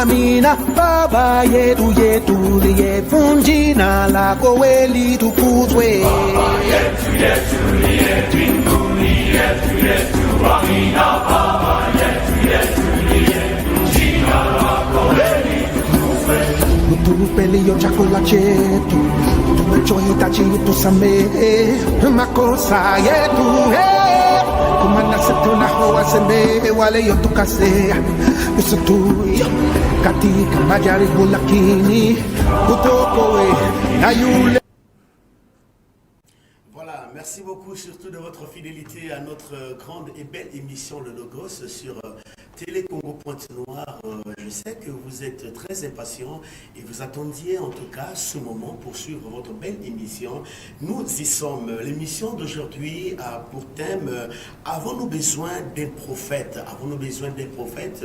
Amina baba yetu yetu liyefunjina lako weli tukuzwe. Baba yetu yetu liye mbinguni yetu Amina baba yetu yetu liyefunjina lako weli tukuzwe. Utupe leo chakula chetu tunachohitaji, tusamehe makosa yetu kumana tunaowaseme wale yotukasea, usituie katika majaribu lakini utuokoe na yule. Voilà, merci beaucoup surtout de votre fidélité à notre grande et belle émission Le Logos sur Télé Congo Pointe-Noire. Je sais que vous êtes très impatients et vous attendiez en tout cas ce moment pour suivre votre belle émission. Nous y sommes. L'émission d'aujourd'hui a pour thème avons-nous besoin d'un prophète? Avons-nous besoin d'un prophète?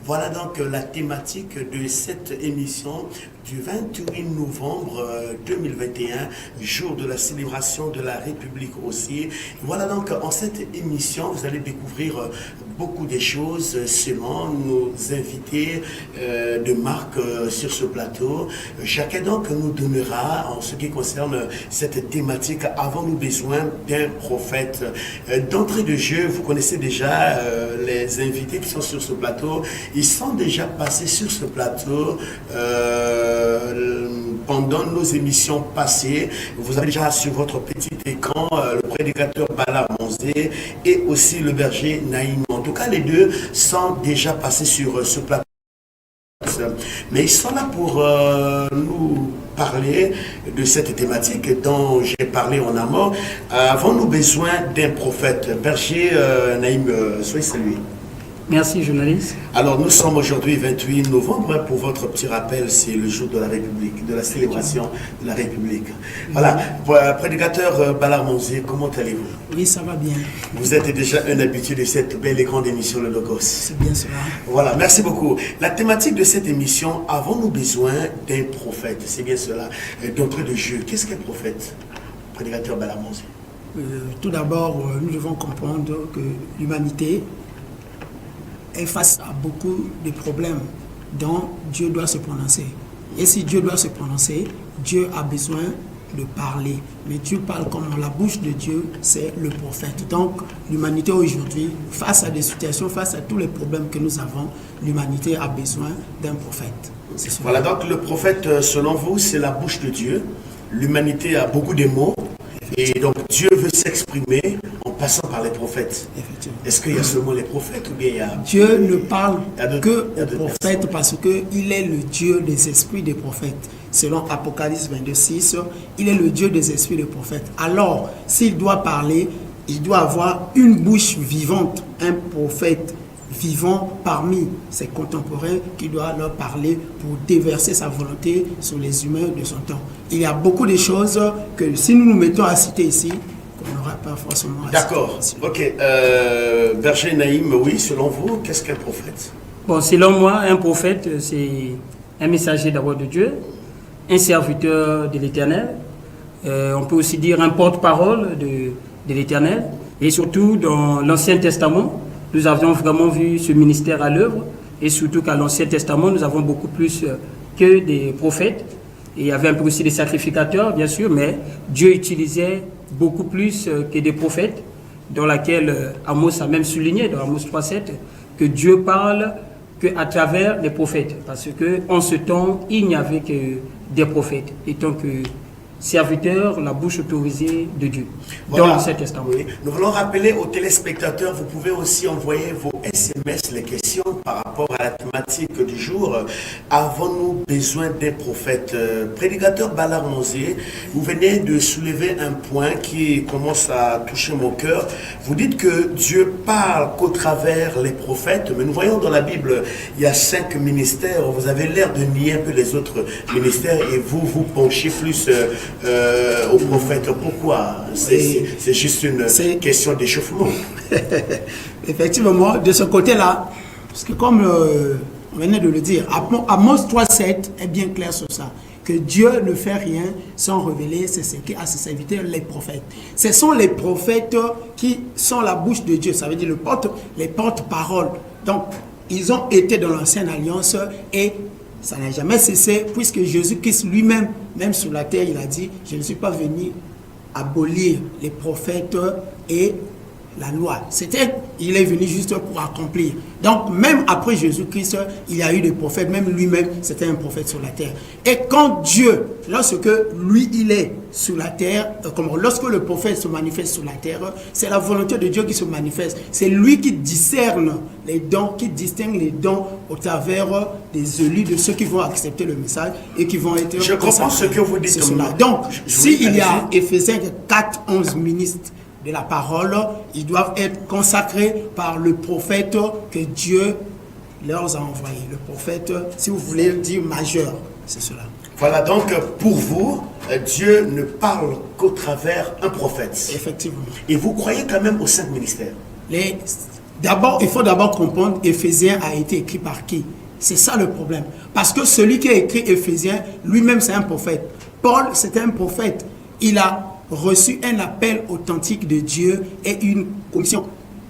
Voilà donc la thématique de cette émission du 28 novembre 2021, jour de la célébration de la République aussi. Voilà donc en cette émission, vous allez découvrir beaucoup de choses selon nos invités de marque sur ce plateau. Chacun donc nous donnera, en ce qui concerne cette thématique, avons-nous besoin d'un prophète? D'entrée de jeu, vous connaissez déjà les invités qui sont sur ce plateau. Ils sont déjà passés sur ce plateau pendant nos émissions passées. Vous avez déjà sur votre petit écran le prédicateur Bala Monzé et aussi le berger Naïm. En tout cas, les deux sont déjà passés sur ce plateau. Mais ils sont là pour nous parler de cette thématique dont j'ai parlé en amont. Avons-nous besoin d'un prophète? Berger Naïm, soyez salué. Merci, journaliste. Alors, nous sommes aujourd'hui 28 novembre. Pour votre petit rappel, c'est le jour de la République, de la célébration de la République. Voilà. Prédicateur Bala Monzé, comment allez-vous? Oui, ça va bien. Vous êtes déjà un habitué de cette belle et grande émission, Le Logos. C'est bien cela. Voilà, merci beaucoup. La thématique de cette émission, avons-nous besoin d'un prophète? C'est bien cela. D'entrée de jeu, qu'est-ce qu'un prophète? Prédicateur Bala Monzé. Tout d'abord, nous devons comprendre que l'humanité est face à beaucoup de problèmes dont Dieu doit se prononcer. Et si Dieu doit se prononcer, Dieu a besoin de parler. Mais Dieu parle comme la bouche de Dieu, c'est le prophète. Donc l'humanité aujourd'hui, face à des situations, face à tous les problèmes que nous avons, l'humanité a besoin d'un prophète. Voilà, donc le prophète, selon vous, c'est la bouche de Dieu. L'humanité a beaucoup de mots. Et donc Dieu veut s'exprimer en passant par les prophètes. Est-ce qu'il y a seulement les prophètes ou bien il y a... Dieu ne parle que aux prophètes parce qu'il est le Dieu des esprits des prophètes. Selon Apocalypse 22:6, il est le Dieu des esprits des prophètes. Alors, s'il doit parler, il doit avoir une bouche vivante, un prophète vivant parmi ses contemporains qui doit leur parler pour déverser sa volonté sur les humains de son temps. Il y a beaucoup de choses que si nous nous mettons à citer ici, qu'on n'aura pas forcément à citer. D'accord. Ok. Berger Naïm, oui, selon vous, qu'est-ce qu'un prophète? Bon, selon moi, un prophète, c'est un messager d'abord de Dieu, un serviteur de l'Éternel. On peut aussi dire un porte-parole de l'Éternel. Et surtout, dans l'Ancien Testament, nous avions vraiment vu ce ministère à l'œuvre. Et surtout qu'à l'Ancien Testament, nous avons beaucoup plus que des prophètes. Et il y avait un peu aussi des sacrificateurs, bien sûr, mais Dieu utilisait beaucoup plus que des prophètes, dans laquelle Amos a même souligné, dans Amos 3:7, que Dieu parle qu'à travers les prophètes. Parce qu'en ce temps, il n'y avait que des prophètes. Et donc, serviteur, la bouche autorisée de Dieu. Voilà. Dans l'Ancien Testament. Oui. Nous voulons rappeler aux téléspectateurs, vous pouvez aussi envoyer vos SMS, les questions par rapport à la thématique du jour. Avons-nous besoin d'un prophète? Prédicateur Bala Monzé, vous venez de soulever un point qui commence à toucher mon cœur. Vous dites que Dieu parle qu'au travers les prophètes, mais nous voyons dans la Bible, il y a 5 ministères. Vous avez l'air de nier un peu les autres ministères et vous vous penchez plus aux prophètes. Pourquoi? C'est juste une question d'échauffement. Effectivement, de ce côté-là, parce que comme on venait de le dire, Amos 3:7 est bien clair sur ça, que Dieu ne fait rien sans révéler à ses serviteurs, les prophètes. Ce sont les prophètes qui sont la bouche de Dieu, ça veut dire les porte-paroles. Donc, ils ont été dans l'ancienne alliance et ça n'a jamais cessé, puisque Jésus-Christ lui-même, même sur la terre, il a dit, je ne suis pas venu abolir les prophètes et la loi. Il est venu juste pour accomplir. Donc, même après Jésus-Christ, il y a eu des prophètes, même lui-même, c'était un prophète sur la terre. Et quand Dieu, lorsque lui, il est sur la terre, lorsque le prophète se manifeste sur la terre, c'est la volonté de Dieu qui se manifeste. C'est lui qui discerne les dons, qui distingue les dons au travers des élus, de ceux qui vont accepter le message et qui vont être... Je comprends ce que vous dites. Donc, s'il y a Éphésiens 4, 11 ministres de la parole, ils doivent être consacrés par le prophète que Dieu leur a envoyé. Le prophète, si vous voulez dire majeur, c'est cela. Voilà, donc pour vous, Dieu ne parle qu'au travers un prophète. Effectivement. Et vous croyez quand même aux 5 ministères. D'abord, il faut d'abord comprendre, Éphésiens a été écrit par qui? C'est ça le problème. Parce que celui qui a écrit Éphésiens, lui-même c'est un prophète. Paul, c'était un prophète. Il a reçu un appel authentique de Dieu et une commission.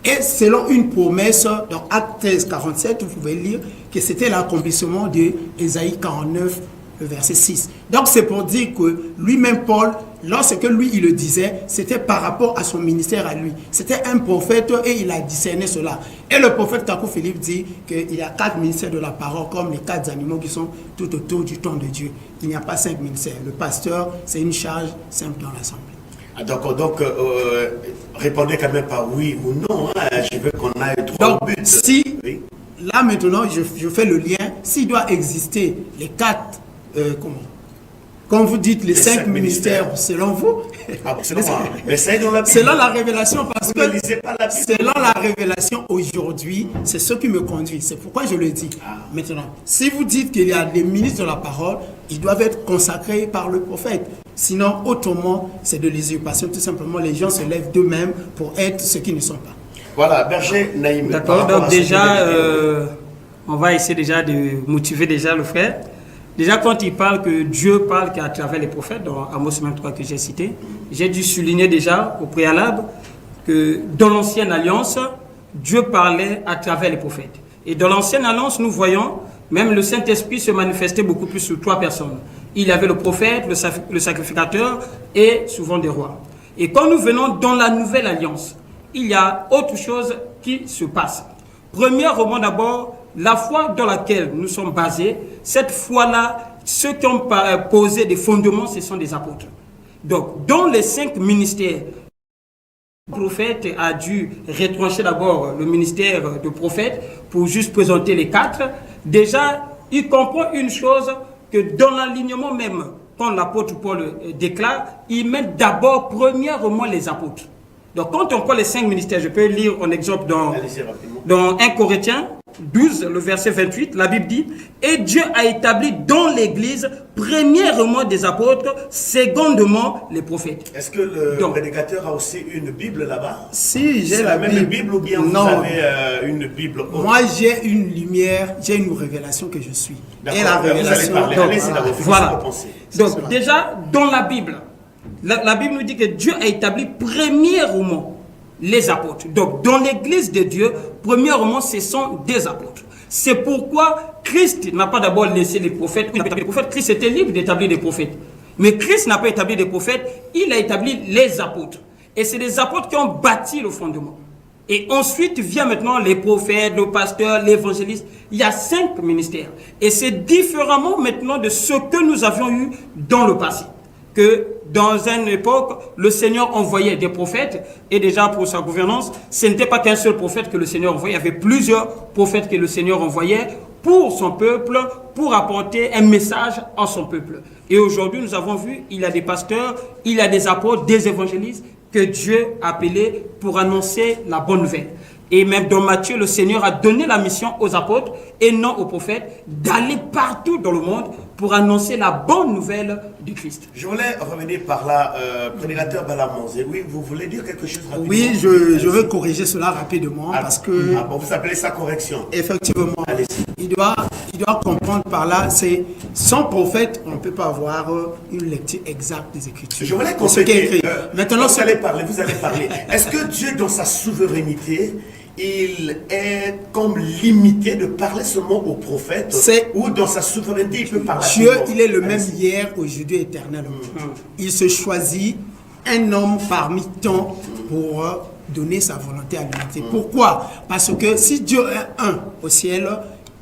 Et selon une promesse, dans Actes 13, 47, vous pouvez lire que c'était l'accomplissement de Ésaïe 49, le verset 6. Donc c'est pour dire que lui-même Paul, lorsque lui il le disait, c'était par rapport à son ministère à lui. C'était un prophète et il a discerné cela. Et le prophète Kakou Philippe dit qu'il y a 4 ministères de la parole, comme les 4 animaux qui sont tout autour du trône de Dieu. Il n'y a pas 5 ministères. Le pasteur, c'est une charge simple dans l'assemblée. Donc répondez quand même par oui ou non. Hein. Je veux qu'on aille droit au but. Si, oui. Là maintenant, je fais le lien. S'il doit exister les 4, comme vous dites, les 5 ministères, selon vous, mais c'est dans la Bible. Selon la révélation, parce vous que ne lisez pas la Bible. selon la révélation aujourd'hui, c'est ce qui me conduit. C'est pourquoi je le dis. Maintenant, si vous dites qu'il y a des ministres de la parole, ils doivent être consacrés par le prophète. Sinon, autrement, c'est de l'usurpation. Tout simplement, les gens se lèvent d'eux-mêmes pour être ce qu'ils ne sont pas. Voilà, Berger Naïm. D'accord, donc déjà, on va essayer déjà de motiver déjà le frère. Déjà, quand il parle que Dieu parle qu'à travers les prophètes, dans Amos 23 que j'ai cité, j'ai dû souligner déjà au préalable que dans l'ancienne alliance, Dieu parlait à travers les prophètes. Et dans l'ancienne alliance, nous voyons, même le Saint-Esprit se manifestait beaucoup plus sur 3 personnes. Il y avait le prophète, le sacrificateur et souvent des rois. Et quand nous venons dans la nouvelle alliance, il y a autre chose qui se passe. Premièrement d'abord, la foi dans laquelle nous sommes basés, cette foi-là, ceux qui ont posé des fondements, ce sont des apôtres. Donc, dans les 5 ministères, le prophète a dû retrancher d'abord le ministère de prophète pour juste présenter les 4. Déjà, il comprend une chose, que dans l'alignement même, quand l'apôtre Paul déclare, il met d'abord premièrement les apôtres. Donc quand on prend les 5 ministères, je peux lire un exemple dans 1 Corinthiens 12, le verset 28, la Bible dit « Et Dieu a établi dans l'Église, premièrement des apôtres, secondement les prophètes. » Est-ce que le prédicateur a aussi une Bible là-bas? Si, j'ai la même Bible ou bien vous avez une Bible autre? Moi, j'ai une lumière, j'ai une révélation que je suis. Et la révélation... Voilà. Donc déjà, dans la Bible, la Bible nous dit que Dieu a établi premièrement les apôtres. Donc, dans l'église de Dieu, premièrement, ce sont des apôtres. C'est pourquoi Christ n'a pas d'abord laissé les prophètes. Christ était libre d'établir des prophètes. Mais Christ n'a pas établi des prophètes, il a établi les apôtres. Et c'est les apôtres qui ont bâti le fondement. Et ensuite vient maintenant les prophètes, le pasteur, l'évangéliste. Il y a 5 ministères. Et c'est différemment maintenant de ce que nous avions eu dans le passé. Que dans une époque, le Seigneur envoyait des prophètes, et déjà pour sa gouvernance, ce n'était pas qu'un seul prophète que le Seigneur envoyait, il y avait plusieurs prophètes que le Seigneur envoyait pour son peuple, pour apporter un message à son peuple. Et aujourd'hui, nous avons vu, il y a des pasteurs, il y a des apôtres, des évangélistes, que Dieu a appelés pour annoncer la bonne nouvelle. Et même dans Matthieu, le Seigneur a donné la mission aux apôtres et non aux prophètes d'aller partout dans le monde pour annoncer la bonne nouvelle du Christ. Je voulais revenir par là, prédicateur Balamonze. Oui, vous voulez dire quelque chose rapidement? Oui, je veux corriger cela rapidement parce que... bon, vous appelez ça correction? Effectivement. Il doit comprendre par là, c'est sans prophète, on ne peut pas avoir une lecture exacte des Écritures. Je voulais compléter. Maintenant, vous allez parler. Est-ce que Dieu, dans sa souveraineté, il est comme limité de parler seulement aux prophètes, ou dans sa souveraineté, il peut parler Dieu, à tout le monde. il est le même hier, aujourd'hui, éternellement. Il se choisit un homme parmi tant pour donner sa volonté à l'humanité. Pourquoi? Parce que si Dieu est un au ciel,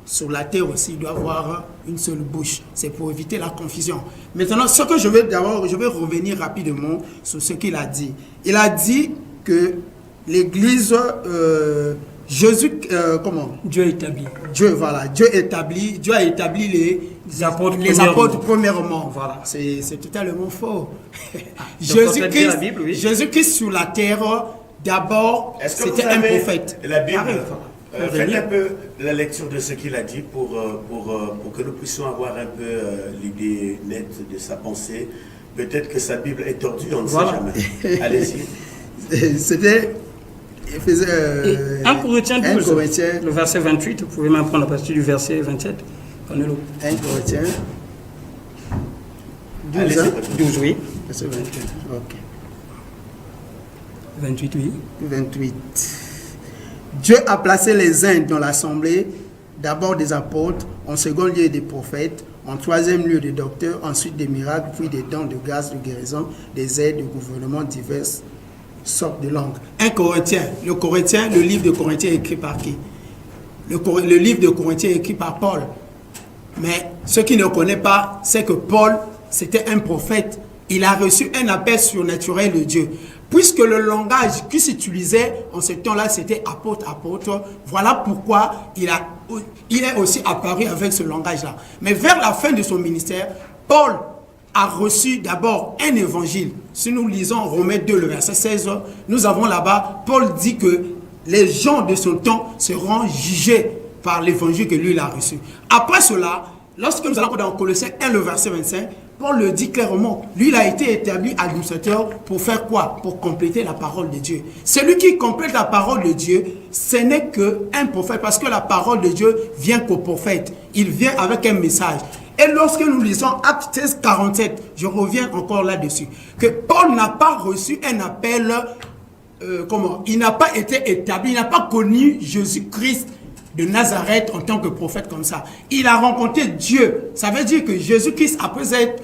sur la terre aussi, il doit avoir une seule bouche. C'est pour éviter la confusion. Maintenant, ce que je vais d'abord, je vais revenir rapidement sur ce qu'il a dit. Il a dit que l'Église, Jésus, comment? Dieu établit. Dieu, voilà, Dieu a établi les apôtres premièrement. Voilà. C'est totalement faux. La Bible, oui. Jésus-Christ sur la terre, d'abord, c'était un prophète. La Bible, faites un peu la lecture de ce qu'il a dit pour que nous puissions avoir un peu l'idée nette de sa pensée. Peut-être que sa Bible est tordue, on ne sait jamais. Allez-y. C'était... 1 Corinthiens 12, Corinthiens, le verset 28, vous pouvez même prendre la partie du verset 27. 1 Corinthiens 12, 12, oui. Verset 28. Ok. 28, oui. 28. Dieu a placé les uns dans l'assemblée, d'abord des apôtres, en second lieu des prophètes, en troisième lieu des docteurs, ensuite des miracles, puis des dons de grâce, de guérison, des aides, de gouvernement diverses sortes de langues. 1 Corinthiens, le livre de Corinthiens est écrit par qui? Le livre de Corinthiens est écrit par Paul. Mais ceux qui ne connaissent pas, c'est que Paul, c'était un prophète. Il a reçu un appel surnaturel de Dieu. Puisque le langage qui s'utilisait en ce temps-là, c'était apôtre, apôtre. Voilà pourquoi il est aussi apparu avec ce langage-là. Mais vers la fin de son ministère, Paul a reçu d'abord un évangile. Si nous lisons Romains 2, le verset 16, nous avons là-bas, Paul dit que les gens de son temps seront jugés par l'évangile que lui il a reçu. Après cela, lorsque nous allons dans Colossiens 1, le verset 25, Paul le dit clairement, lui il a été établi administrateur pour faire quoi? Pour compléter la parole de Dieu. Celui qui complète la parole de Dieu, ce n'est qu'un prophète, parce que la parole de Dieu vient qu'au prophète. Il vient avec un message. Et lorsque nous lisons Actes 16, 47, je reviens encore là-dessus, que Paul n'a pas reçu un appel, il n'a pas été établi, il n'a pas connu Jésus-Christ de Nazareth en tant que prophète comme ça. Il a rencontré Dieu. Ça veut dire que Jésus-Christ, après être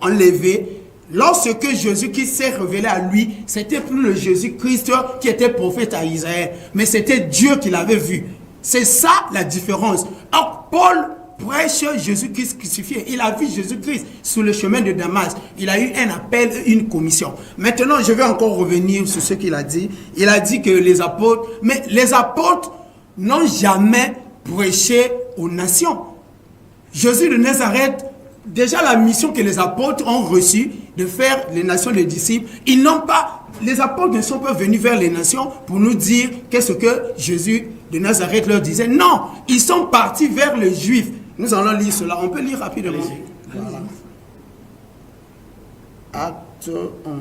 enlevé, lorsque Jésus-Christ s'est révélé à lui, c'était plus le Jésus-Christ qui était prophète à Israël, mais c'était Dieu qui l'avait vu. C'est ça la différence. Or, Paul prêche Jésus-Christ crucifié. Il a vu Jésus-Christ sur le chemin de Damas. Il a eu un appel, une commission. Maintenant, je vais encore revenir sur ce qu'il a dit. Il a dit que les apôtres, mais les apôtres n'ont jamais prêché aux nations. Jésus de Nazareth, déjà la mission que les apôtres ont reçue de faire les nations les disciples, ils n'ont pas, les apôtres ne sont pas venus vers les nations pour nous dire qu'est-ce que Jésus de Nazareth leur disait. Non, ils sont partis vers les Juifs. Nous allons lire cela. On peut lire rapidement. Voilà. Acte 11.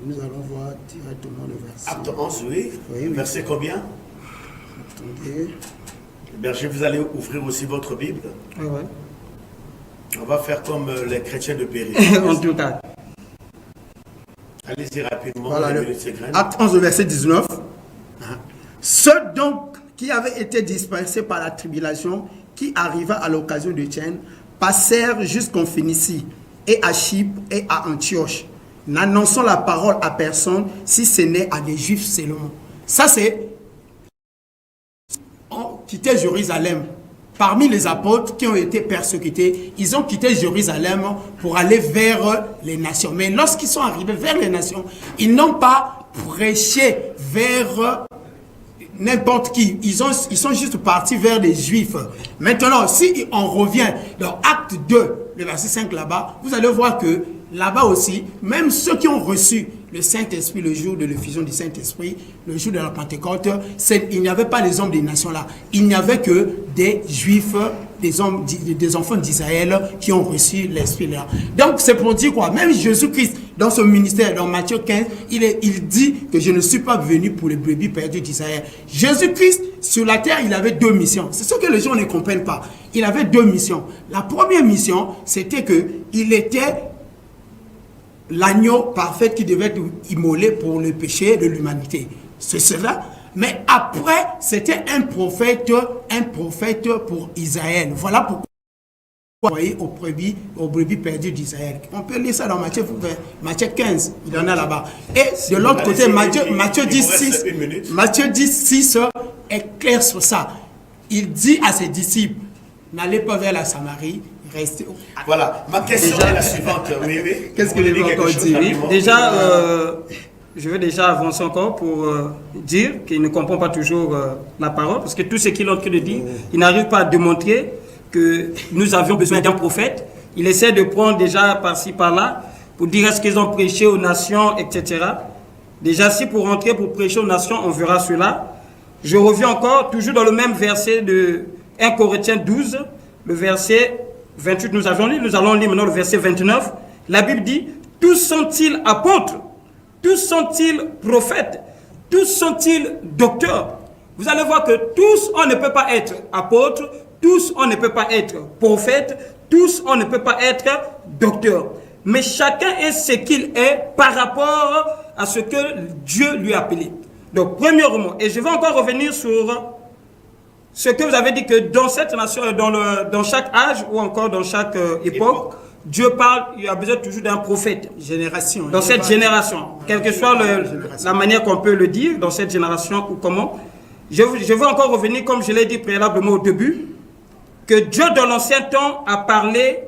Nous allons voir directement le verset. Acte 11, oui. Verset combien? Attendez. Berger, vous allez ouvrir aussi votre Bible. Ouais. On va faire comme les chrétiens de Péry. En tout cas. Allez-y rapidement. Voilà, Acte 11, verset 19. Ceux donc qui avaient été dispersés par la tribulation qui arriva à l'occasion de Tienne passèrent jusqu'en Phénicie et à Chypre et à Antioche, n'annonçant la parole à personne si ce n'est à des Juifs seulement. Ça c'est, on quittait Jérusalem. Parmi les apôtres qui ont été persécutés, ils ont quitté Jérusalem pour aller vers les nations. Mais lorsqu'ils sont arrivés vers les nations, ils n'ont pas prêché vers n'importe qui. Ils sont juste partis vers les Juifs. Maintenant, si on revient dans Acte 2, le verset 5 là-bas, vous allez voir que là-bas aussi, même ceux qui ont reçu le Saint-Esprit le jour de l'effusion du Saint-Esprit, le jour de la Pentecôte, il n'y avait pas les hommes des nations là. Il n'y avait que des Juifs, des enfants d'Israël qui ont reçu l'Esprit là. Donc c'est pour dire quoi? Même Jésus-Christ, dans son ministère, dans Matthieu 15, il dit que je ne suis pas venu pour les brebis perdues d'Israël. Jésus-Christ, sur la terre, il avait deux missions. C'est ce que les gens ne comprennent pas. Il avait deux missions. La première mission, c'était qu'il était l'agneau parfait qui devait être immolé pour le péché de l'humanité. C'est cela. Mais après, c'était un prophète pour Israël. Voilà pourquoi vous voyez aux brebis perdues d'Israël. On peut lire ça dans Matthieu 15, il en a là-bas. Et de l'autre côté, Matthieu 10, 6 est clair sur ça. Il dit à ses disciples, n'allez pas vers la Samarie, restez... Voilà, ma question est la suivante. Oui. Qu'est-ce que je veux encore dire? Déjà, je veux déjà avancer encore pour dire qu'il ne comprend pas toujours la parole, parce que tout ce qu'il est en train de dire, il n'arrive pas à démontrer que nous avions besoin d'un prophète. Il essaie de prendre déjà par-ci, par-là, pour dire est-ce qu'ils ont prêché aux nations, etc. Déjà, si pour rentrer, pour prêcher aux nations, on verra cela. Je reviens encore, toujours dans le même verset de 1 Corinthiens 12, le verset 28, nous allons lire maintenant le verset 29. La Bible dit, tous sont-ils apôtres? Tous sont-ils prophètes? Tous sont-ils docteurs? Vous allez voir que tous, on ne peut pas être apôtres, tous, on ne peut pas être prophète, tous, on ne peut pas être docteur. Mais chacun est ce qu'il est par rapport à ce que Dieu lui a appelé. Donc, premièrement, et je vais encore revenir sur ce que vous avez dit que dans cette nation, dans chaque âge ou encore dans chaque époque, Dieu parle, il a besoin toujours d'un prophète. Génération. Dans cette génération, quelle que soit la manière qu'on peut le dire, dans cette génération ou comment. Je veux encore revenir, comme je l'ai dit préalablement au début, que Dieu dans l'ancien temps a parlé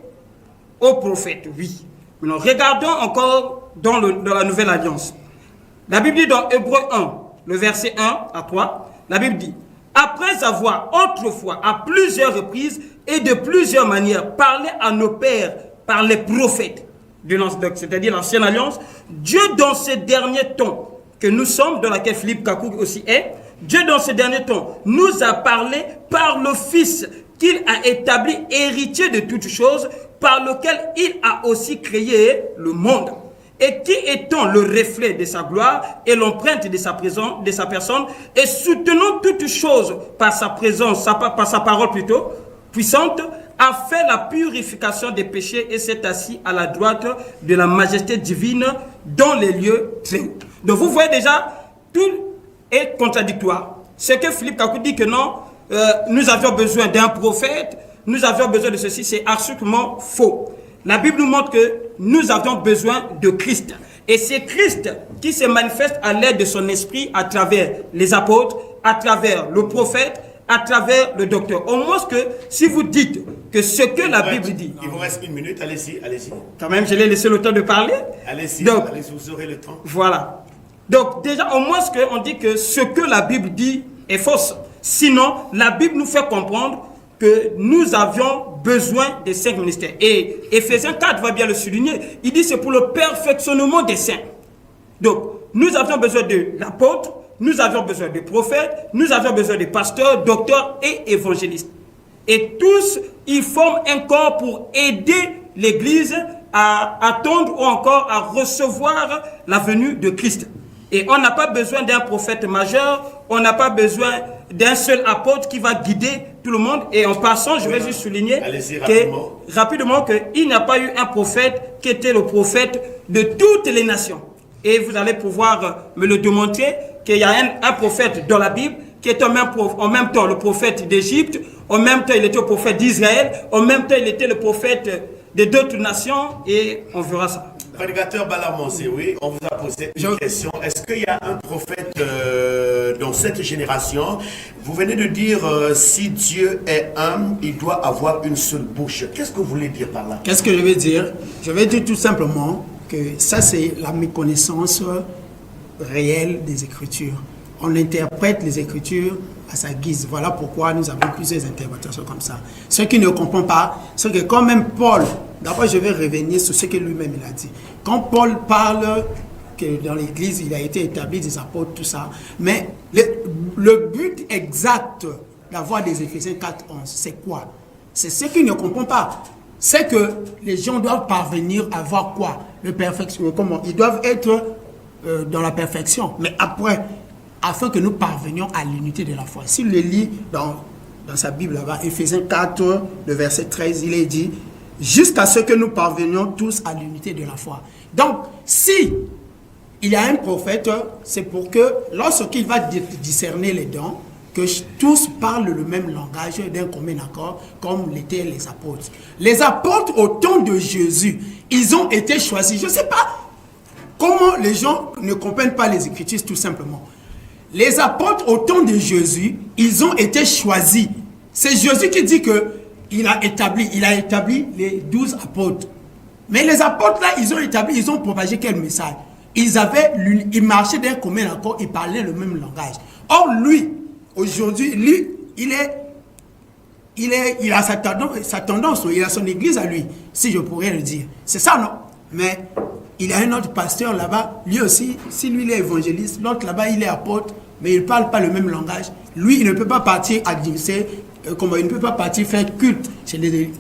aux prophètes, oui. Maintenant, regardons encore dans la Nouvelle Alliance. La Bible dit dans Hébreux 1, le verset 1 à 3, la Bible dit, après avoir autrefois, à plusieurs reprises et de plusieurs manières, parlé à nos pères par les prophètes, c'est-à-dire l'Ancienne Alliance, Dieu dans ces derniers temps que nous sommes, dans laquelle Philippe Kakou aussi est, Dieu dans ces derniers temps nous a parlé par le Fils qu'il a établi héritier de toutes choses, par lequel il a aussi créé le monde. Et qui étant le reflet de sa gloire et l'empreinte de sa personne, et soutenant toutes choses par sa présence, par sa parole plutôt, puissante, a fait la purification des péchés et s'est assis à la droite de la majesté divine dans les lieux très hauts. Donc vous voyez déjà, tout est contradictoire. Ce que Philippe Kakou dit que non, nous avions besoin d'un prophète, nous avions besoin de ceci, c'est absolument faux. La Bible nous montre que nous avions besoin de Christ. Et c'est Christ qui se manifeste à l'aide de son esprit à travers les apôtres, à travers le prophète, à travers le docteur. Au moins que si vous dites que ce que la Bible dit... Il vous reste une minute, allez-y. Quand même, je l'ai laissé le temps de parler. Allez-y, vous aurez le temps. Voilà. Donc déjà, au moins qu'on dit que ce que la Bible dit est fausse. Sinon, la Bible nous fait comprendre que nous avions besoin des 5 ministères. Et Ephésiens 4 va bien le souligner. Il dit c'est pour le perfectionnement des saints. Donc, nous avions besoin de l'apôtre, nous avions besoin des prophètes, nous avions besoin des pasteurs, docteurs et évangélistes. Et tous, ils forment un corps pour aider l'Église à attendre ou encore à recevoir la venue de Christ. Et on n'a pas besoin d'un prophète majeur, on n'a pas besoin d'un seul apôtre qui va guider tout le monde. Et en passant, je vais juste souligner rapidement qu'il n'y a pas eu un prophète qui était le prophète de toutes les nations. Et vous allez pouvoir me le démontrer qu'il y a un prophète dans la Bible qui est en même temps le prophète d'Égypte, en même temps il était le prophète d'Israël, en même temps il était le prophète de d'autres nations, et on verra ça. Prédicateur Balamonsé, oui, on vous a posé une question. Est-ce qu'il y a un prophète dans cette génération? Vous venez de dire si Dieu est un, il doit avoir une seule bouche. Qu'est-ce que vous voulez dire par là? Qu'est-ce que je veux dire? Je vais dire tout simplement que ça, c'est la méconnaissance réelle des Écritures. On interprète les Écritures à sa guise. Voilà pourquoi nous avons plusieurs interprétations comme ça. Ceux qui ne comprennent pas, c'est que quand même Paul, d'abord je vais revenir sur ce que lui-même il a dit. Quand Paul parle que dans l'Église, il a été établi des apôtres, tout ça, mais le but exact d'avoir des Éphésiens 4:11, c'est quoi? C'est ce qu'ils ne comprennent pas. C'est que les gens doivent parvenir à voir quoi? Le perfection. Comment? Ils doivent être dans la perfection. Mais après, afin que nous parvenions à l'unité de la foi. S'il le lit dans sa Bible là-bas, Éphésiens 4, le verset 13, il est dit, jusqu'à ce que nous parvenions tous à l'unité de la foi. Donc, si il y a un prophète, c'est pour que lorsqu'il va discerner les dons, que tous parlent le même langage d'un commun accord, comme l'étaient les apôtres. Les apôtres, au temps de Jésus, ils ont été choisis. Je ne sais pas comment les gens ne comprennent pas les Écritures, tout simplement. Les apôtres, au temps de Jésus, ils ont été choisis. C'est Jésus qui dit que il a établi les 12 apôtres. Mais les apôtres, là, ils ont propagé quel message? Ils marchaient d'un commun accord, ils parlaient le même langage. Or, lui, aujourd'hui, lui, il a sa tendance, il a son église à lui, si je pourrais le dire. C'est ça, non? Mais il y a un autre pasteur là-bas, lui aussi, si lui il est évangéliste, l'autre là-bas, il est apôtre, mais il ne parle pas le même langage. Lui, il ne peut pas partir il ne peut pas partir faire culte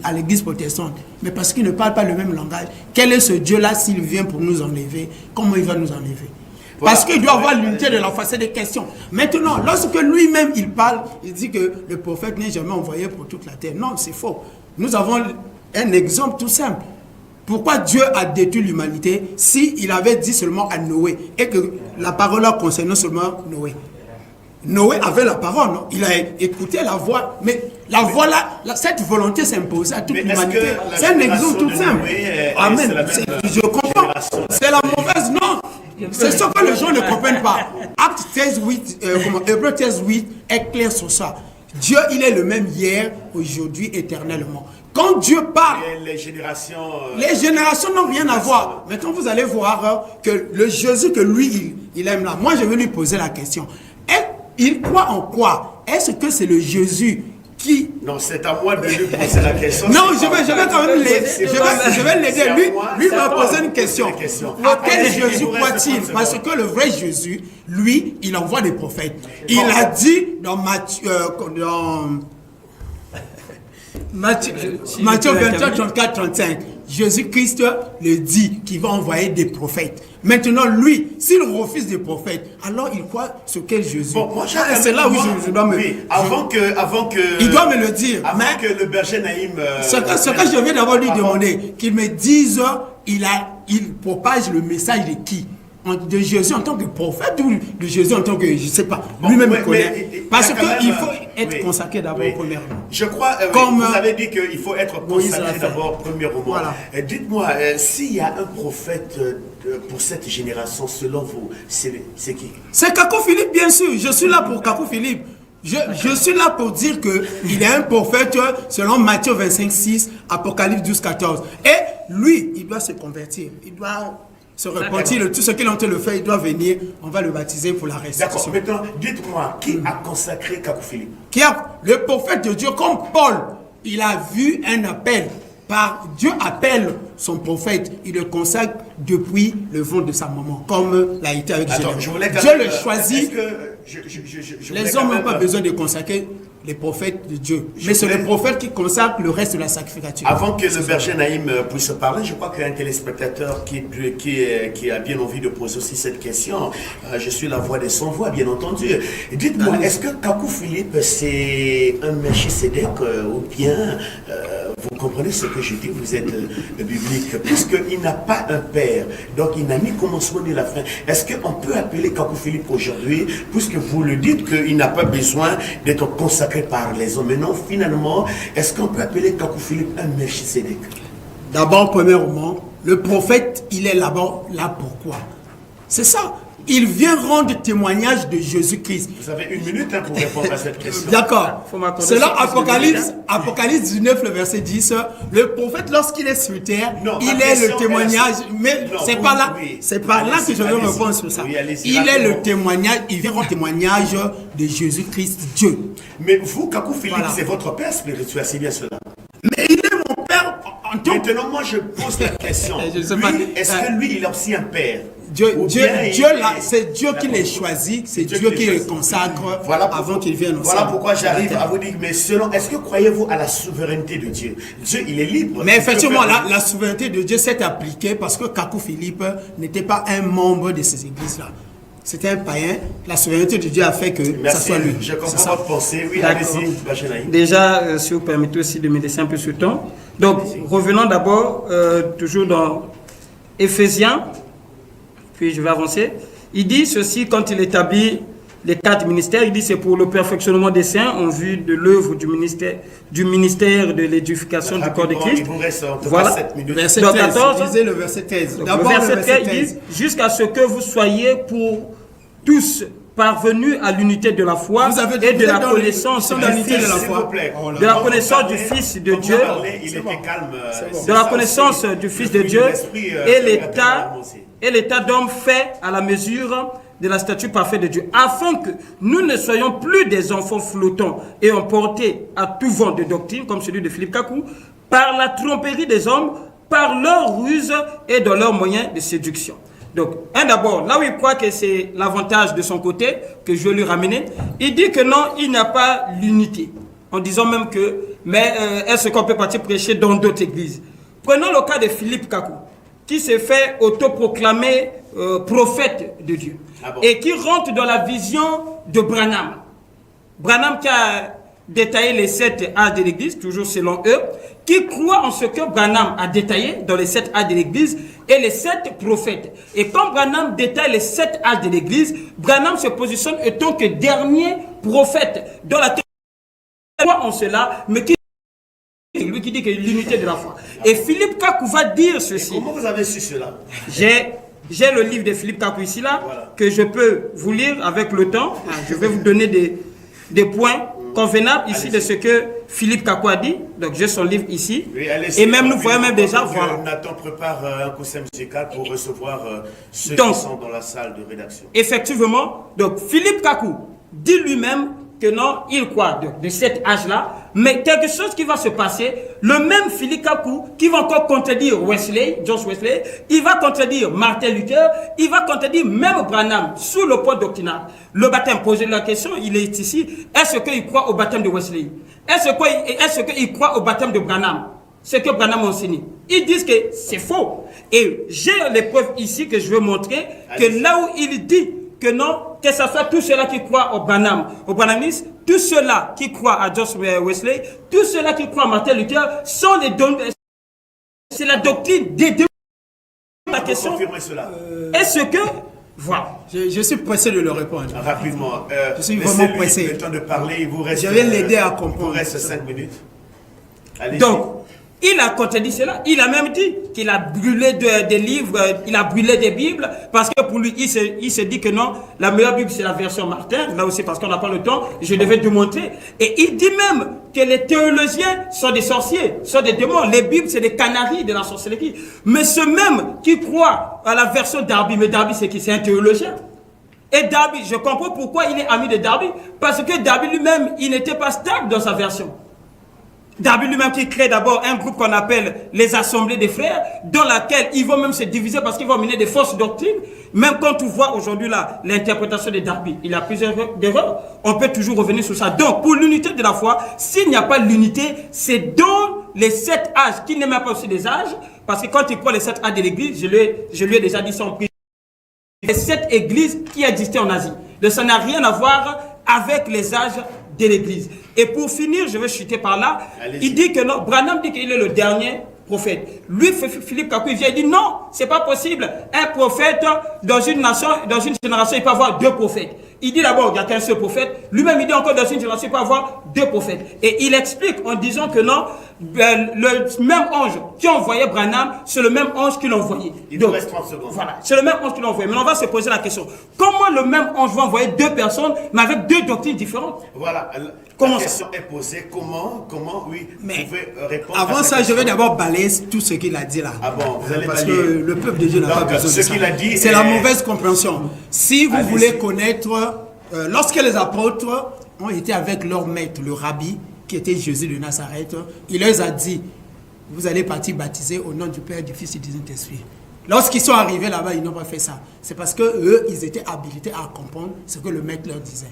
à l'église protestante, mais parce qu'il ne parle pas le même langage. Quel est ce Dieu-là s'il vient pour nous enlever? Comment il va nous enlever? Voilà. Parce qu'il doit avoir l'unité de la foi, c'est des questions. Maintenant, lorsque lui-même il parle, il dit que le prophète n'est jamais envoyé pour toute la terre. Non, c'est faux. Nous avons un exemple tout simple. Pourquoi Dieu a détruit l'humanité s'il avait dit seulement à Noé et que la parole concernait seulement Noé? Noé avait la parole, non? Il a écouté la voix, mais la voix là, cette volonté s'imposait à toute l'humanité. C'est un exemple tout simple. Amen. Je comprends. C'est la mauvaise, non? C'est ce que les gens ne comprennent pas. Acte 13, 8, Hébreux 13, 8 est clair sur ça. Dieu, il est le même hier, aujourd'hui, éternellement. Quand Dieu parle, les générations n'ont rien à voir. Maintenant, vous allez voir que le Jésus que lui, il aime là. Moi, je vais lui poser la question. Il croit en quoi? Est-ce que c'est le Jésus qui... Non, c'est à moi de lui poser la question. Non, je vais quand même l'aider. Je vais l'aider. Lui m'a posé une question. À quel Jésus croit-il? Parce que le vrai Jésus, lui, il envoie des prophètes. Il a dit dans Matthieu 23, 34, 35, Jésus-Christ le dit qu'il va envoyer des prophètes. Maintenant, lui, s'il refuse des prophètes, alors il croit sur quel Jésus? Bon, moi, c'est là où je dois me... Oui, avant que... Il doit me le dire. Avant que le berger Naïm... Ce que je viens d'abord lui demander, qu'il me dise, il propage le message de qui? De Jésus en tant que prophète ou de Jésus en tant que, je ne sais pas, lui-même il connaît. Parce qu'il faut être consacré d'abord premièrement. Je crois, comme vous avez dit qu'il faut être consacré d'abord premièrement. Voilà. Dites-moi, s'il y a un prophète pour cette génération, selon vous, c'est qui? C'est Kakou Philippe, bien sûr. Je suis là pour Kakou Philippe. Je suis là pour dire qu'il est un prophète selon Matthieu 25, 6, Apocalypse 12, 14. Et lui, il doit se convertir. Il doit se repentir. Tout ce qu'il est en train de faire, il doit venir. On va le baptiser pour la restitution. D'accord. Maintenant, dites-moi, qui a consacré Kakou Philippe? Le prophète de Dieu, comme Paul, il a vu un appel. Dieu appelle son prophète, il le consacre depuis le ventre de sa maman, comme l'a été avec Jésus. Dieu le choisit. Les hommes n'ont pas besoin de consacrer les prophètes de Dieu. Mais c'est le prophète qui consacre le reste de la sacrificature. Avant que le berger Naïm puisse parler, je crois qu'il y a un téléspectateur qui a bien envie de poser aussi cette question. Je suis la voix des sans-voix, bien entendu. Dites-moi, est-ce que Kakou Philippe, c'est un Melchisédek ou bien... vous comprenez ce que je dis, vous êtes biblique, puisqu'il n'a pas un père, donc il n'a ni commencement ni la fin. Est-ce qu'on peut appeler Kakou Philippe aujourd'hui, puisque vous le dites qu'il n'a pas besoin d'être consacré par les hommes? Mais non, finalement, est-ce qu'on peut appeler Kakou Philippe un Melchisédek? D'abord, premièrement, le prophète, il est là-bas, là pourquoi? C'est ça. Il vient rendre témoignage de Jésus-Christ. Vous avez une minute pour répondre à cette question. D'accord. C'est là Apocalypse 19, le verset 10. Le prophète, lorsqu'il est sur terre, il est le témoignage. Mais c'est par là, que je veux répondre sur ça. Il est le témoignage, il vient rendre témoignage de Jésus-Christ, Dieu. Mais vous, Kakou Philippe, c'est votre père spirituel, c'est bien cela. Mais il est mon père. Maintenant, moi, je pose la question. Est-ce que lui, il a aussi un père? C'est Dieu qui les choisit, c'est Dieu qui les consacre avant qu'il vienne au ciel. Voilà pourquoi j'arrive à vous dire, mais selon, est-ce que croyez-vous à la souveraineté de Dieu? Dieu, il est libre. Mais effectivement, la souveraineté de Dieu s'est appliquée parce que Kakou Philippe n'était pas un membre de ces églises-là. C'était un païen. La souveraineté de Dieu a fait que ça soit lui. Je comprends votre pensée. Oui, allez-y. Déjà, si vous permettez aussi de me laisser un peu ce temps, Donc, revenons d'abord, toujours dans Éphésiens, puis je vais avancer. Il dit ceci quand il établit les 4 ministères. Il dit c'est pour le perfectionnement des saints en vue de l'œuvre du ministère de l'édification du corps de Christ. Il vous reste en tout Voilà. cas 7 minutes. Verset Donc, 13, 14. lisez le verset 13. Donc, D'abord le verset 13, il dit jusqu'à ce que vous soyez pour tous parvenus à l'unité de la foi Vous avez- et vous de êtes la dans connaissance dans du l'unité de la Fils, S'il foi. vous plaît. Oh là de la Quand connaissance vous du parlez- Fils de quand vous Dieu, parlez, il était calme. C'est de la ça connaissance aussi. du Fils Le de fruit Dieu l'esprit, et l'état aussi. et l'état d'homme fait à la mesure de la statue parfaite de Dieu, afin que nous ne soyons plus des enfants flottants et emportés à tout vent de doctrine, comme celui de Philippe Kakou, par la tromperie des hommes, par leur ruse et dans leurs moyens de séduction. Donc, d'abord, là où il croit que c'est l'avantage de son côté, que je vais lui ramener, il dit que non, il n'y a pas l'unité. En disant même que, mais est-ce qu'on peut partir prêcher dans d'autres églises? Prenons le cas de Philippe Kakou, qui s'est fait autoproclamer prophète de Dieu. Ah bon? Et qui rentre dans la vision de Branham. Branham qui a détaillé les 7 âges de l'Église, toujours selon eux, qui croit en ce que Branham a détaillé dans les 7 âges de l'Église et les 7 prophètes. Et quand Branham détaille les 7 âges de l'Église, Branham se positionne en tant que dernier prophète dans la croit en cela, mais qui lui qui dit que l'unité de la foi. Et Philippe Kakou va dire ceci. Comment vous avez su cela? J'ai le livre de Philippe Kakou ici là, Voilà. que je peux vous lire avec le temps. Je vais vous donner des points convenables ici de ce que Philippe Kakou a dit. Donc j'ai son livre ici. Oui, allez-y. Et même nous voyons même déjà, Donc, voilà. Nathan prépare un coussin musical pour recevoir ceux Donc, qui sont dans la salle de rédaction. Effectivement, donc Philippe Kakou dit lui-même que non, il croit de cet âge-là, mais quelque chose qui va se passer, le même Philippe Kakou qui va encore contredire Wesley, John Wesley, il va contredire Martin Luther, il va contredire même Branham sous le point doctrinal. Le baptême, posez la question, il est ici, est-ce qu'il croit au baptême de Wesley? Est-ce qu'il croit au baptême de Branham? Ce que Branham a enseigné. Ils disent que c'est faux. Et j'ai les preuves ici que je veux montrer que là où il dit que non, que ce soit tous ceux-là qui croient au Branham, au Branhamisme, tous ceux-là qui croient à John Wesley, tous ceux-là qui croient à Martin Luther, sont les dons. C'est la doctrine des deux. La question, Confirmez cela. est-ce que, voilà. Je suis pressé de le répondre. Rapidement. Je suis laissez-lui vraiment pressé. le temps de parler. Il vous reste, Je vais l'aider à Il vous comprendre. reste 5 minutes. Allez-y. Donc, il a contredit cela. Il a même dit qu'il a brûlé des livres, il a brûlé des Bibles, parce que pour lui, il se dit que non, la meilleure Bible, c'est la version Martin. Là aussi, parce qu'on n'a pas le temps, je devais démontrer. Et il dit même que les théologiens sont des sorciers, sont des démons. Les Bibles, c'est des canaries de la sorcellerie. Mais ceux même qui croient à la version Darby, mais Darby, c'est qui? C'est un théologien. Et Darby, je comprends pourquoi il est ami de Darby, parce que Darby lui-même, il n'était pas stable dans sa version. Darby lui-même qui crée d'abord un groupe qu'on appelle les Assemblées des Frères, dans laquelle ils vont même se diviser parce qu'ils vont mener des fausses doctrines. Même quand tu vois aujourd'hui là l'interprétation de Darby, il y a plusieurs erreurs. On peut toujours revenir sur ça. Donc pour l'unité de la foi, s'il n'y a pas l'unité, c'est dans les 7 âges, qui n'est même pas aussi des âges, parce que quand il prend les 7 âges de l'Église, je lui ai déjà dit ça en prière, les 7 églises qui existaient en Asie. Donc ça n'a rien à voir avec les âges de l'Église. Et pour finir, je vais chuter par là. Il dit que non, Branham dit qu'il est le dernier prophète. Lui, Philippe Kakou, il vient et dit non, c'est pas possible. Un prophète dans une nation, dans une génération, il peut avoir 2 prophètes. Il dit d'abord, il n'y a qu'un seul prophète. Lui-même, il dit encore dans une génération, il peut avoir 2 prophètes. Et il explique en disant que non, le même ange qui envoyait Branham, c'est le même ange qui l'a envoyé. Il nous reste 30 secondes. Voilà, c'est le même ange qui l'a envoyé. Mais on va se poser la question. Comment le même ange va envoyer 2 personnes, mais avec 2 doctrines différentes? Voilà. Comment la ça? question est posée. Comment, oui, Mais vous pouvez répondre avant à ça, cette je vais question. d'abord balayer tout ce qu'il a dit là. Ah bon, vous allez Parce balayer. que le peuple de Dieu n'a pas Donc, besoin de ce ça. qu'il a dit C'est est- la mauvaise compréhension. Si vous Allez-y. voulez connaître, lorsque les apôtres ont été avec leur maître, le rabbi, qui était Jésus de Nazareth, il leur a dit, vous allez partir baptiser au nom du Père, du Fils et du Saint-Esprit. Lorsqu'ils sont arrivés là-bas, ils n'ont pas fait ça. C'est parce que eux, ils étaient habilités à comprendre ce que le maître leur disait.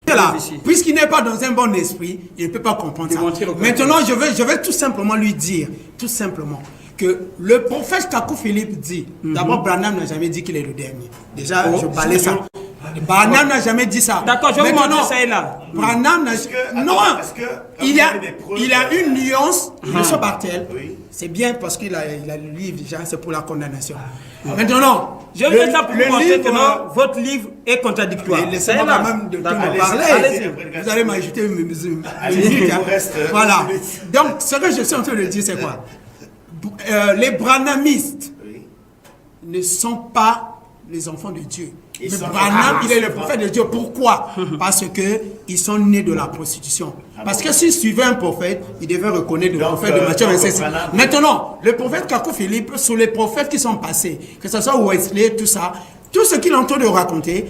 Là, puisqu'il n'est pas dans un bon esprit, il ne peut pas comprendre ça. Maintenant, je vais tout simplement lui dire, tout simplement, que le prophète Kakou Philippe dit, d'abord Branham n'a jamais dit qu'il est le dernier. Déjà, je parlais ça. Branham n'a jamais dit ça. D'accord, je vais vous Maintenant, montrer ça et là. Branham n'a... Non, il y a une nuance, M. Bartel. Oui. C'est bien parce qu'il a le livre déjà, c'est pour la condamnation. Maintenant, Je vais ça pour vous montrer que non, votre livre est contradictoire. Laissez-moi quand même de me parler. Allez-y. Vous allez m'ajouter une musique. Allez-y, il vous reste, Voilà. Donc, ce que je suis en train de dire, c'est quoi? Les branhamistes ne sont pas les enfants de Dieu. Ils Mais sont Branham, il est le absolument. prophète de Dieu. Pourquoi? Parce que ils sont nés de la prostitution. Parce que s'ils suivaient un prophète, ils devaient reconnaître le Donc, prophète de Matthieu donc, 26. Branham- Maintenant, le prophète Kakou Philippe, sur les prophètes qui sont passés, que ce soit Wesley, tout ça, tout ce qu'il est en train de raconter,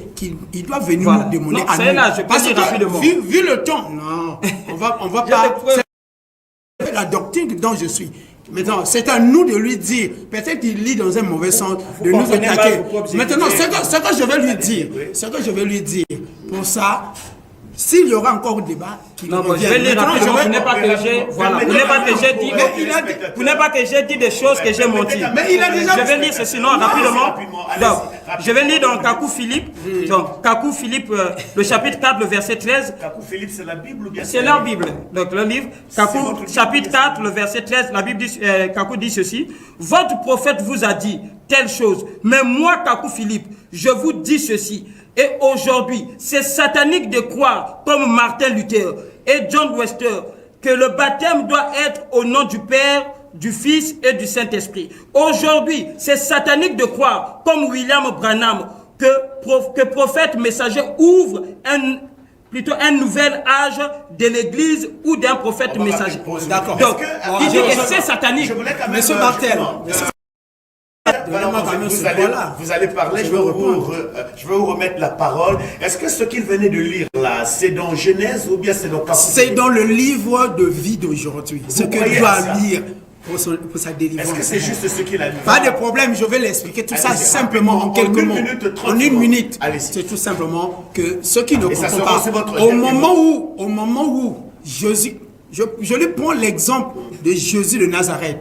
il doit venir Voilà. nous demander Non, à c'est nous. là, je peux Parce dire que, rapidement. vu le temps, non, on va Il y a pas... des preuves. C'est la doctrine dont je suis. Maintenant, c'est à nous de lui dire. Peut-être qu'il lit dans un mauvais sens, de nous comprenez mal attaquer. vos propres Maintenant, idées. ce que je vais lui dire, pour ça, s'il y aura encore débat, qu'il Non, bon, je revienne. vais lire Maintenant, rapidement. je Vous vais- n'êtes pas que j'ai, voilà, vous n'êtes pas que j'ai dit, vous n'êtes pas que j'ai dit des choses que j'ai menti. Mais il a déjà- Je vais lire ceci, non, rapidement. Allez-y, Donc, rapidement. je vais lire dans Kakou Philippe, donc Kakou Philippe, le chapitre 4, le verset 13. Kakou Philippe, c'est la Bible ou bien C'est leur Bible. Donc le livre, Kakou, votre Bible, chapitre bien sûr. 4, le verset 13, la Bible dit, Kakou dit ceci. Votre prophète vous a dit telle chose, mais moi, Kakou Philippe, je vous dis ceci. Et aujourd'hui, c'est satanique de croire, comme Martin Luther et John Webster, que le baptême doit être au nom du Père, du Fils et du Saint-Esprit. Aujourd'hui, c'est satanique de croire, comme William Branham, que prophète messager ouvre plutôt un nouvel âge de l'Église ou d'un prophète messager. D'accord. Donc, il dit que c'est Je satanique. voulais quand même... Monsieur Martel, Vous allez parler, je vais vous remettre la parole. Est-ce que ce qu'il venait de lire là, c'est dans Genèse ou bien c'est dans Kakou c'est Philippe? dans le livre de vie d'aujourd'hui. Ce que croyez doit à ça? lire pour sa délivrance. Est-ce que c'est juste ce qu'il a lu? Pas de problème, je vais l'expliquer tout ça Allez-y, simplement en rapidement, quelques en une mots. minute, 30 En une secondes. minute. Allez-y. C'est tout simplement que ceux qui ne Et ça comprennent sera pas, aussi votre au dernier moment où Jésus, je lui prends l'exemple de Jésus de Nazareth.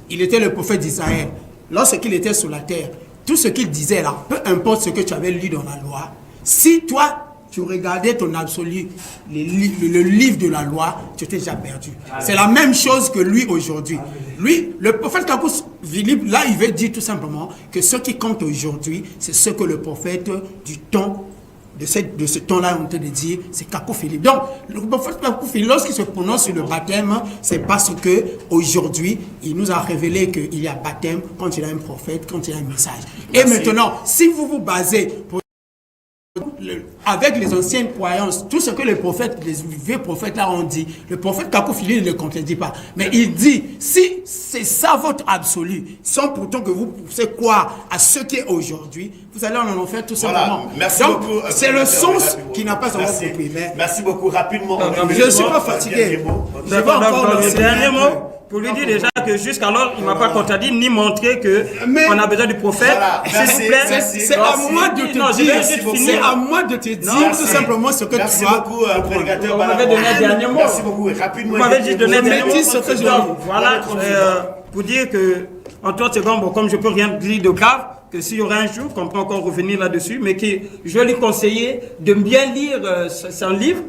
Il était le prophète d'Israël. Lorsqu'il était sur la terre, tout ce qu'il disait là, peu importe ce que tu avais lu dans la loi, si toi, tu regardais ton absolu, le livre de la loi, tu étais déjà perdu. C'est la même chose que lui aujourd'hui. Lui, le prophète Kakou Philippe, là, il veut dire tout simplement que ce qui compte aujourd'hui, c'est ce que le prophète du temps, de ce temps-là, on te dit, c'est Kakou Philippe. Donc, le prophète Kakou Philippe, lorsqu'il se prononce sur le baptême, c'est parce que aujourd'hui, il nous a révélé qu'il y a baptême quand il y a un prophète, quand il y a un message. Et maintenant, si vous vous basez avec les anciennes croyances, tout ce que les prophètes, les vieux prophètes là ont dit, le prophète Kakou Philippe ne le contredit pas. Mais il dit, si c'est ça votre absolu, sans pourtant que vous puissiez croire à ce qui est aujourd'hui, vous allez en enfer tout Voilà, simplement. merci Donc, beaucoup. c'est le sens Rapidement. qui n'a pas encore Merci. compris. Mais Merci beaucoup, rapidement. je ne suis pas fatigué. Je vais Donc, encore le lancer dernier un peu. mot, pour lui dire déjà que jusqu'alors, il ne m'a pas contredit ni montré Mais- qu'on a besoin du prophète. Voilà, S'il merci, vous plaît. merci. C'est à moi de te Non, je vais dire, juste c'est finir. à moi de te dire Merci. tout simplement ce que Merci tu dois. beaucoup, prédicateur Vous m'avez Balabon. donné un dernier mot. Merci beaucoup. Rapidement. Vous m'avez juste donné un Je dernier me mot. dis ce que je Donc, veux. voilà, pour dire que, en 30 secondes, bon, comme je ne peux rien dire de grave, que s'il y aura un jour, qu'on peut encore revenir là-dessus, mais que je vais lui conseiller de bien lire son livre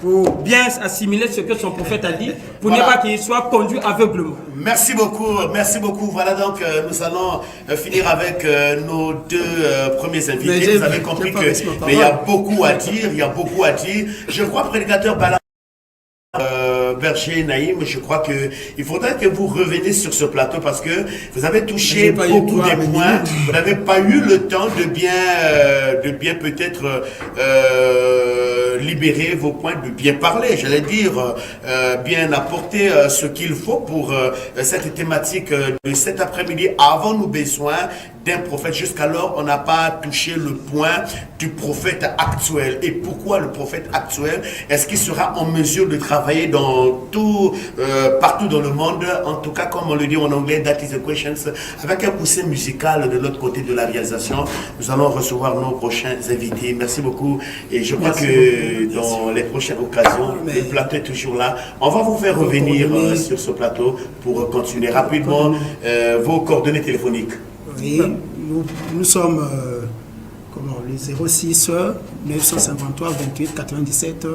pour bien assimiler ce que son prophète a dit, pour ne pas qu'il soit conduit aveuglement. Merci beaucoup, merci beaucoup. Voilà donc nous allons finir avec nos deux premiers Mais invités. Vous avez compris j'ai pas laissé ma que il y a parole. beaucoup à dire, il y a beaucoup à dire. Je crois, prédicateur Bala, Berger Naïm, je crois que il faudrait que vous reveniez sur ce plateau parce que vous avez touché J'ai pas eu beaucoup droit à des mes points. minutes. Vous n'avez pas eu le temps de bien peut-être libérer vos points, de bien parler, j'allais dire, bien apporter ce qu'il faut pour cette thématique de cet après-midi. Avons-nous besoin d'un prophète? Jusqu'alors, on n'a pas touché le point du prophète actuel. Et pourquoi le prophète actuel? Est-ce qu'il sera en mesure de travailler dans tout, partout dans le monde? En tout cas, comme on le dit en anglais, that is the question. Avec un coussin musical de l'autre côté de la réalisation, nous allons recevoir nos prochains invités. Merci beaucoup. Et je crois que dans les prochaines occasions, le plateau est toujours là. On va vous faire revenir sur ce plateau pour continuer rapidement vos coordonnées téléphoniques. Oui, nous sommes, comment, le 06 953 28 97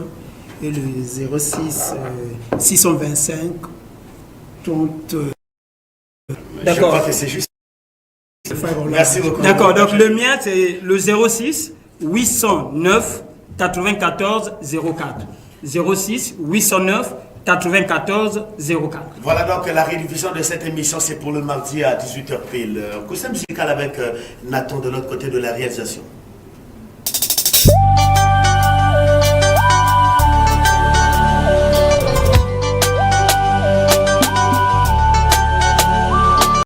et le 06 625 30. Je crois que c'est juste. Merci beaucoup. D'accord, donc le mien c'est le 06 809 94 04. 06 809 94 04. Voilà donc la rediffusion de cette émission, c'est pour le mardi à 18h pile. Concert musical avec Nathan de l'autre côté de la réalisation.